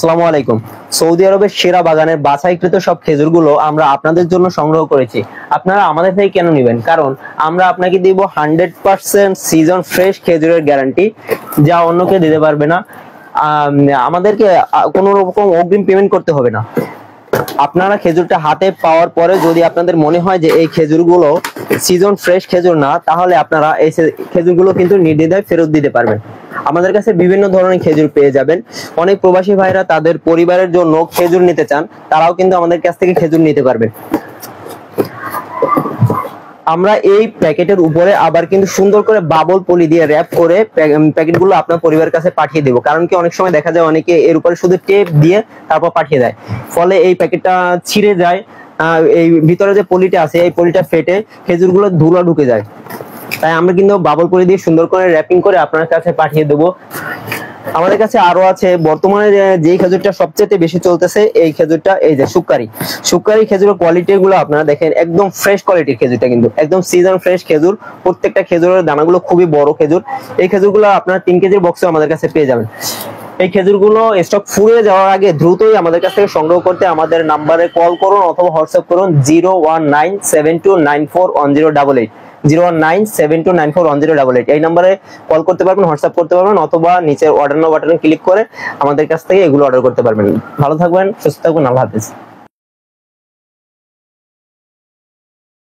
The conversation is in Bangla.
আসসালামু আলাইকুম। সৌদি আরবের সেরা বাগানের বাছাইকৃত সব খেজুরগুলো আমরা আপনাদের জন্য সংগ্রহ করেছি। আপনারা আমাদের থেকে কেন নেবেন? কারণ আমরা আপনাকে দিব 100% সিজন ফ্রেশ খেজুরের গ্যারান্টি, যা অন্য কেউ দিতে পারবে না। আমাদেরকে কোনো রকম অগ্রিম পেমেন্ট করতে হবে না। আপনারা খেজুরটা হাতে পাওয়ার পরে যদি আপনাদের মনে হয় যে এই খেজুরগুলো সিজন ফ্রেশ খেজুর না, তাহলে আপনারা এই খেজুরগুলো কিন্তু নির্দ্বিধায় ফেরত দিতে পারবেন। আমাদের কাছে বিভিন্ন ধরনের খেজুর পেয়ে যাবেন। অনেক প্রবাসী ভাইরা তাদের পরিবারের জন্য খেজুর নিতে চান, তারাও কিন্তু আমাদের কাছ থেকে খেজুর নিতে পারবেন। আমরা এই প্যাকেটের উপরে আবার কিন্তু সুন্দর করে বাবল পলি দিয়ে র‍্যাপ করে প্যাকেটগুলো আপনার পরিবারের কাছে পাঠিয়ে দেবো। কারণ কি অনেক সময় দেখা যায় অনেকে এর উপরে শুধু টেপ দিয়ে তারপর পাঠিয়ে দেয়, ফলে এই প্যাকেটটা ছিঁড়ে যায়। এই ভিতরে যে পলিটা আছে এই পলিটা ফেটে খেজুরগুলো ধুলা ঢুকে যায়। তাই আমরা কিন্তু বাবল পলি দিয়ে সুন্দর করে র‍্যাপিং করে আপনার কাছে পাঠিয়ে দেবো। আমাদের কাছে আরো আছে বর্তমানে যে খেজুরটা সবচেয়ে বেশি চলতেছে, এই খেজুরটা এই যে সুক্কারি খেজুরের কোয়ালিটি গুলো আপনারা দেখেন, একদম ফ্রেশ কোয়ালিটির খেজুরটা, কিন্তু একদম সিজন ফ্রেশ খেজুর। প্রত্যেকটা খেজুরের দানাগুলো খুবই বড় খেজুর। এই খেজুরগুলো আপনারা 3 কেজির বক্সে আমাদের কাছে পেয়ে যাবেন। এই খেজুরগুলো স্টক ফুরিয়ে যাওয়ার আগে দ্রুতই আমাদের কাছ থেকে সংগ্রহ করতে আমাদের নাম্বারে কল করুন অথবা হোয়াটসঅ্যাপ করুন 01972941088 01972941088। এই নাম্বারে কল করতে পারবেন, হোয়াটসঅ্যাপ করতে পারবেন, অথবা নিচের অর্ডার নাও বাটনে ক্লিক করে আমাদের কাছ থেকে এগুলো অর্ডার করতে পারবেন। ভালো থাকবেন, সুস্থ থাকবেন, আল্লাহ হাফেজ।